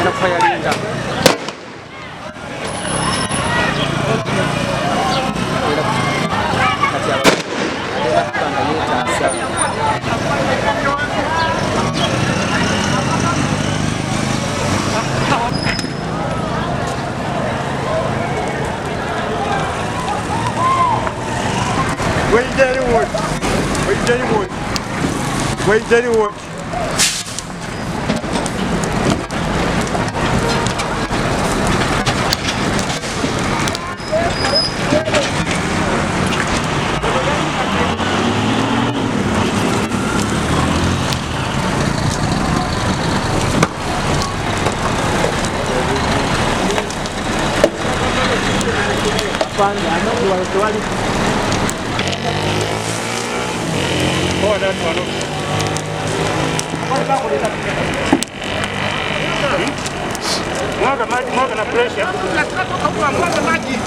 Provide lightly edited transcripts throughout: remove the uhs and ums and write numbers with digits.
Nafayalinda. Wait, Danny Wood. Oh, that's one. Mwaga na pressure. Mwaga maji.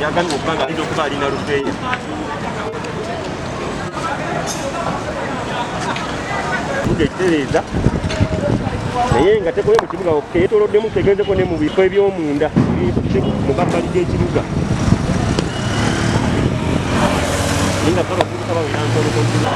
Yagan ukanga ndio kubali na rupeya. Mugetereza. Naye nga tekoye mu kibuga oketolodde mu tegenze ko ne mu bifo eby'omunda mu bakali g'ekibuga. Ninga kalo kusaba binantolo kontina.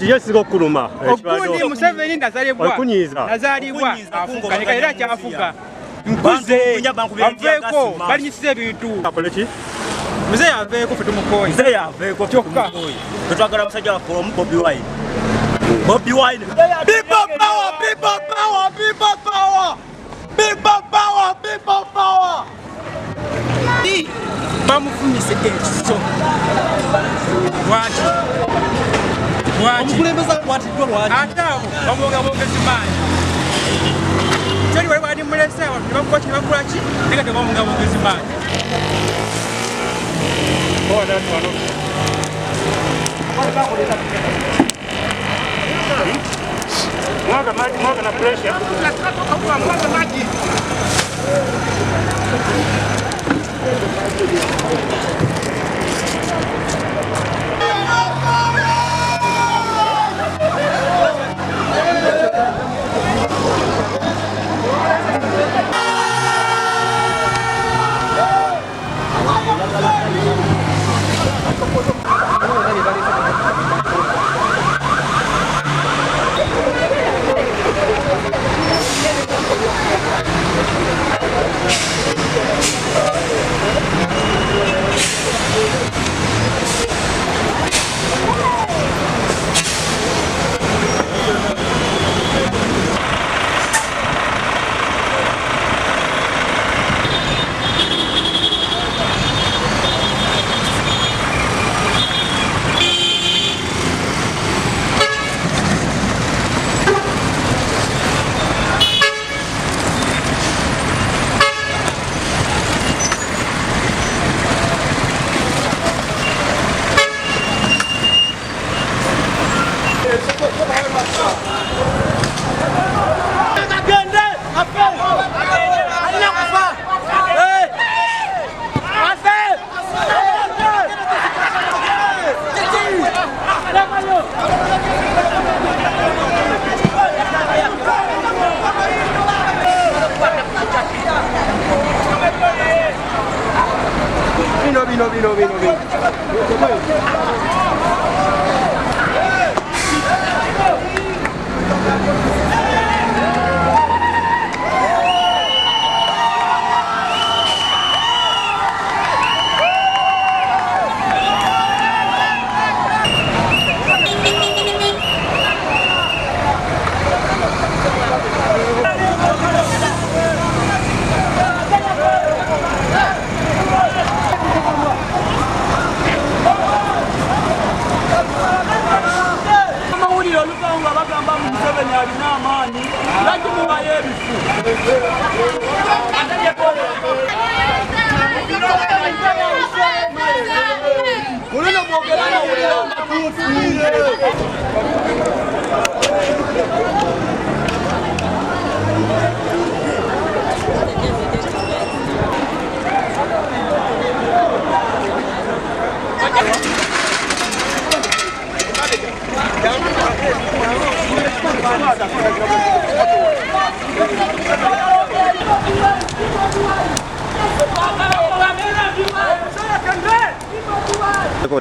Yesiga okuluma okundi Museveni nazalibwa afuga era kyafuga nkuze aveeko balinyisiza ebintu muzeeyi aveeko fe tumukoye kyokka tetwagala musajja waffe omu Bobi Wine. Bobi Wine. People power, people power, people power. People power, people power. bamufunyise ekiso lwaki omukulembeza akwatiddwa lwaki ate abo bamwongabongezi maanyi kyoli wali bali mulese abantu nebakuba kibakulaki naye nga tebamwongabongezi maanyi mwaga maji, mwaga na pressure. Mwaga maji.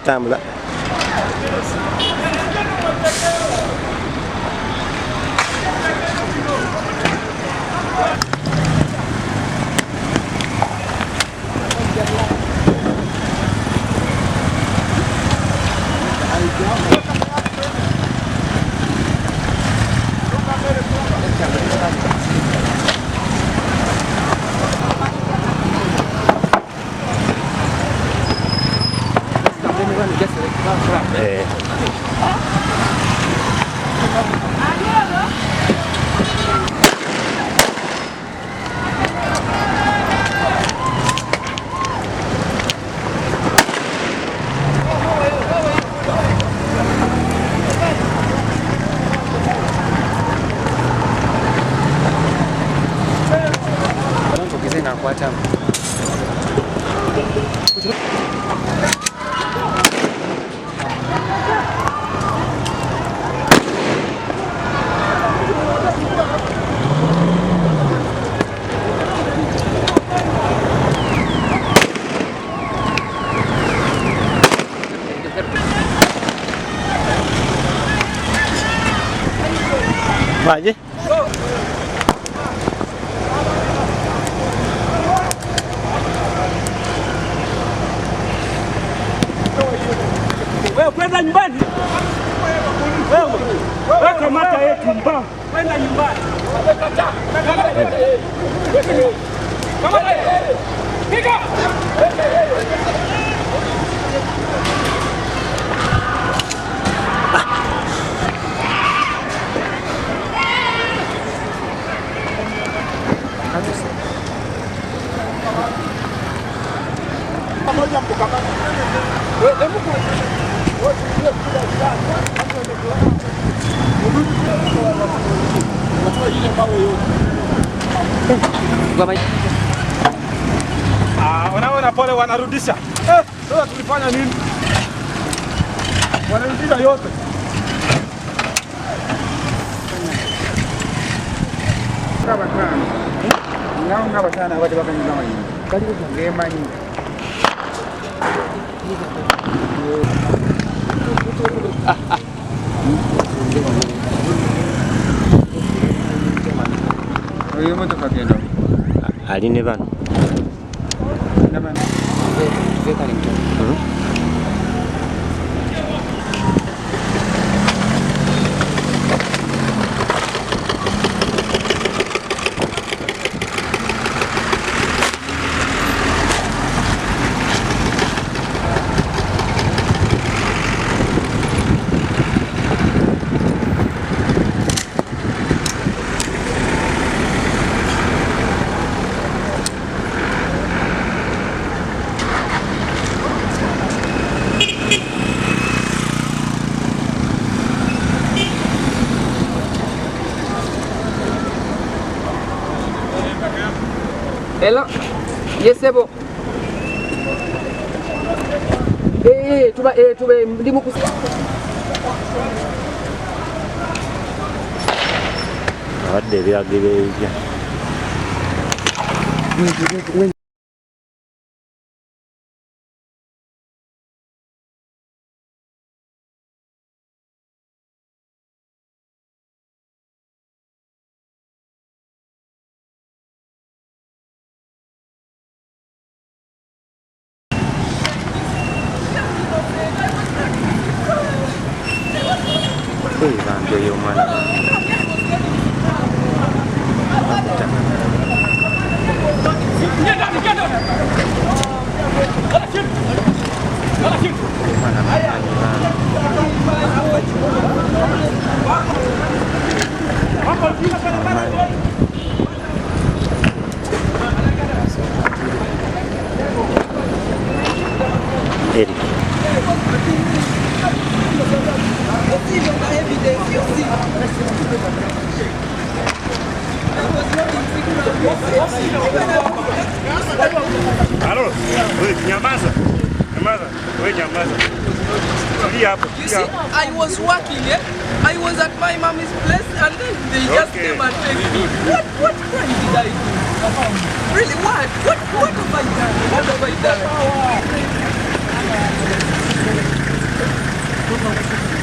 Tambla. Vai, wewe kwenda nyumbani. Wewe kamata yetu mbao. Kwenda nyumbani. Kamata. Piga. Unaona pole wanarudisha. Sasa tulifanya nini? Wanarudisha yote. Ngao sana watu wakanyama hii. Karibu ngema hii. Oyo motoka kendo. Aline bana. Ela, yes, c'est bon. Tu vas dis-moi que Abadde byagibejja. video y'omwana Alô? Oi, nyamaza. Nyamaza. Oi, nyamaza. You see, I was working, I was at my mommy's place and then they just came and take me. What crime did I do? Really, what? What have I done? What have I done?